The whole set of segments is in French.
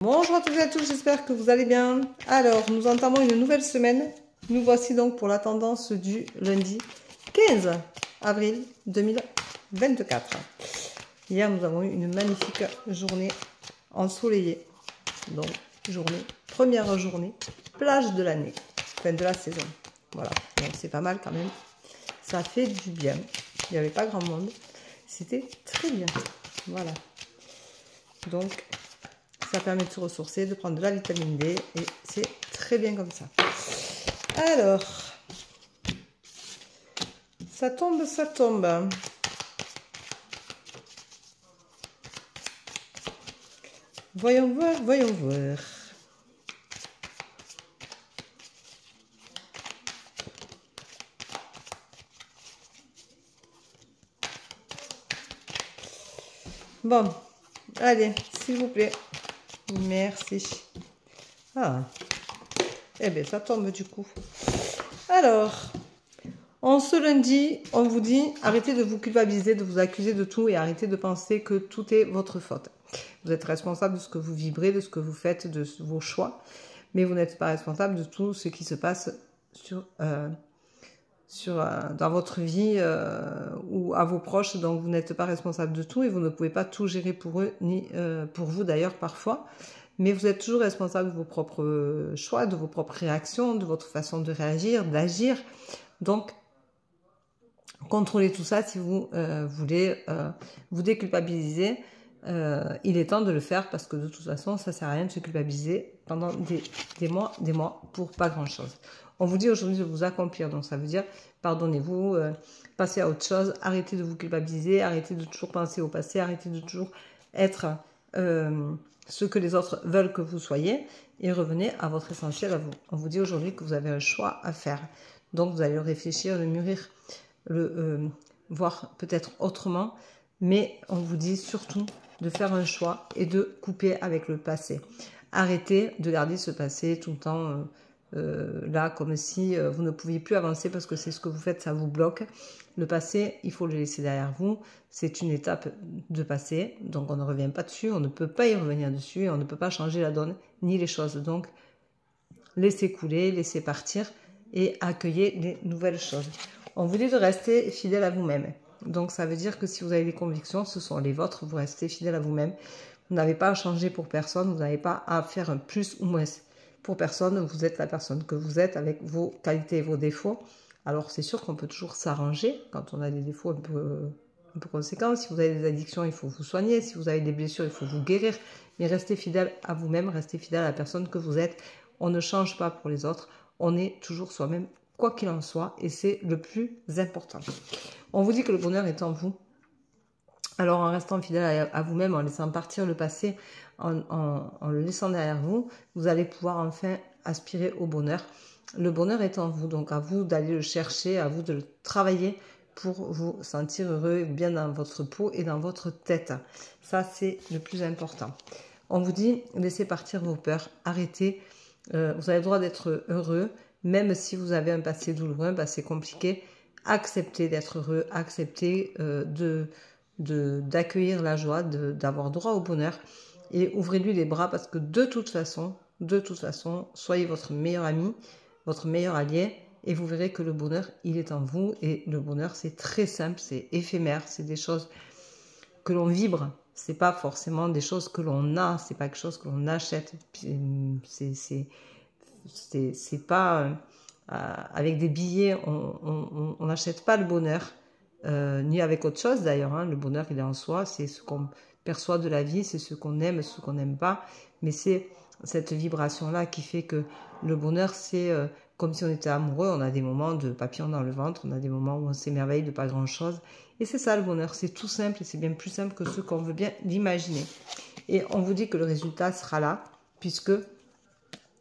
Bonjour à toutes et à tous, j'espère que vous allez bien. Alors, nous entamons une nouvelle semaine. Nous voici donc pour la tendance du lundi 15 avril 2024. Hier, nous avons eu une magnifique journée ensoleillée. Donc, première journée, plage de l'année, fin de la saison. Voilà, donc c'est pas mal quand même. Ça fait du bien. Il n'y avait pas grand monde. C'était très bien. Voilà. Donc, ça permet de se ressourcer, de prendre de la vitamine D et c'est très bien comme ça. Alors, ça tombe, ça tombe. Voyons voir, voyons voir. Bon, allez, s'il vous plaît. Merci. Ah, eh bien, ça tombe du coup. Alors, en ce lundi, on vous dit, arrêtez de vous culpabiliser, de vous accuser de tout et arrêtez de penser que tout est votre faute. Vous êtes responsable de ce que vous vibrez, de ce que vous faites, de vos choix, mais vous n'êtes pas responsable de tout ce qui se passe dans votre vie ou à vos proches, donc vous n'êtes pas responsable de tout et vous ne pouvez pas tout gérer pour eux, ni pour vous d'ailleurs parfois, mais vous êtes toujours responsable de vos propres choix, de vos propres réactions, de votre façon de réagir, d'agir, donc contrôlez tout ça si vous voulez vous déculpabiliser. Il est temps de le faire parce que de toute façon, ça ne sert à rien de se culpabiliser pendant des mois pour pas grand-chose. On vous dit aujourd'hui de vous accomplir, donc ça veut dire pardonnez-vous, passez à autre chose, arrêtez de vous culpabiliser, arrêtez de toujours penser au passé, arrêtez de toujours être ce que les autres veulent que vous soyez et revenez à votre essentiel à vous. On vous dit aujourd'hui que vous avez un choix à faire, donc vous allez le réfléchir, le mûrir, le voir peut-être autrement, mais on vous dit surtout de faire un choix et de couper avec le passé. Arrêtez de garder ce passé tout le temps là, comme si vous ne pouviez plus avancer parce que c'est ce que vous faites, ça vous bloque. Le passé, il faut le laisser derrière vous. C'est une étape de passé, donc on ne revient pas dessus, on ne peut pas y revenir dessus, et on ne peut pas changer la donne ni les choses. Donc, laissez couler, laissez partir et accueillez les nouvelles choses. On vous dit de rester fidèle à vous-même. Donc, ça veut dire que si vous avez des convictions, ce sont les vôtres, vous restez fidèle à vous-même. Vous n'avez pas à changer pour personne, vous n'avez pas à faire un plus ou moins pour personne. Vous êtes la personne que vous êtes avec vos qualités et vos défauts. Alors, c'est sûr qu'on peut toujours s'arranger quand on a des défauts un peu conséquents. Si vous avez des addictions, il faut vous soigner. Si vous avez des blessures, il faut vous guérir. Mais restez fidèle à vous-même, restez fidèle à la personne que vous êtes. On ne change pas pour les autres, on est toujours soi-même, quoi qu'il en soit, et c'est le plus important. On vous dit que le bonheur est en vous. Alors en restant fidèle à vous-même, en laissant partir le passé, en le laissant derrière vous, vous allez pouvoir enfin aspirer au bonheur. Le bonheur est en vous, donc à vous d'aller le chercher, à vous de le travailler pour vous sentir heureux, bien dans votre peau et dans votre tête. Ça, c'est le plus important. On vous dit, laissez partir vos peurs, arrêtez. Vous avez le droit d'être heureux, même si vous avez un passé douloureux, un passé compliqué. Acceptez d'être heureux, acceptez d'accueillir la joie, d'avoir droit au bonheur et ouvrez-lui les bras parce que de toute façon, soyez votre meilleur ami, votre meilleur allié et vous verrez que le bonheur, il est en vous et le bonheur, c'est très simple, c'est éphémère, c'est des choses que l'on vibre. C'est pas forcément des choses que l'on a, c'est pas quelque chose que l'on achète. C'est pas avec des billets, on n'achète pas le bonheur, ni avec autre chose d'ailleurs. Hein. Le bonheur, il est en soi, c'est ce qu'on perçoit de la vie, c'est ce qu'on aime, ce qu'on n'aime pas. Mais c'est cette vibration-là qui fait que le bonheur, c'est comme si on était amoureux. On a des moments de papillon dans le ventre, on a des moments où on s'émerveille de pas grand-chose. Et c'est ça le bonheur, c'est tout simple et c'est bien plus simple que ce qu'on veut bien l'imaginer. Et on vous dit que le résultat sera là, puisque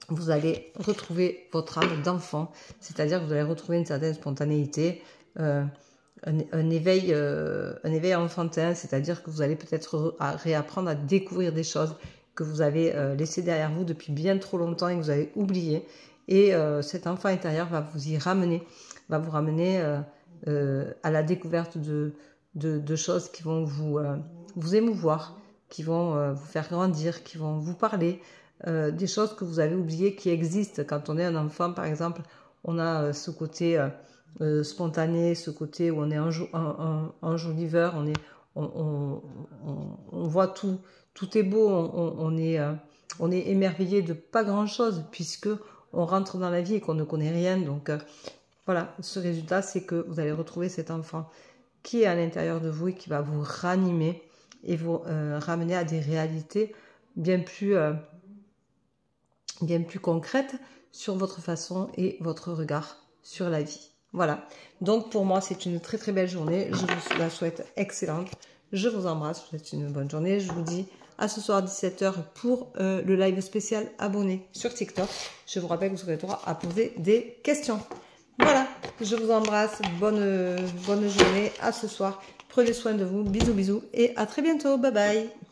vous allez retrouver votre âme d'enfant, c'est-à-dire que vous allez retrouver une certaine spontanéité, un éveil enfantin, c'est-à-dire que vous allez peut-être réapprendre à découvrir des choses que vous avez laissées derrière vous depuis bien trop longtemps et que vous avez oubliées. Et cet enfant intérieur va vous y ramener, va vous ramener à la découverte de choses qui vont vous émouvoir, qui vont vous faire grandir, qui vont vous parler, des choses que vous avez oubliées qui existent. Quand on est un enfant, par exemple, on a ce côté spontané, ce côté où on est enjoliveur, on voit tout, tout est beau, on est émerveillé de pas grand-chose puisque on rentre dans la vie et qu'on ne connaît rien. Donc voilà, ce résultat, c'est que vous allez retrouver cet enfant qui est à l'intérieur de vous et qui va vous ranimer et vous ramener à des réalités bien plus concrètes sur votre façon et votre regard sur la vie. Voilà, donc pour moi, c'est une très très belle journée. Je vous la souhaite excellente. Je vous embrasse, je vous souhaite une bonne journée. Je vous dis à ce soir 17 h pour le live spécial abonné sur TikTok. Je vous rappelle que vous aurez le droit à poser des questions. Voilà, je vous embrasse. Bonne journée. À ce soir. Prenez soin de vous. Bisous, bisous. Et à très bientôt. Bye bye.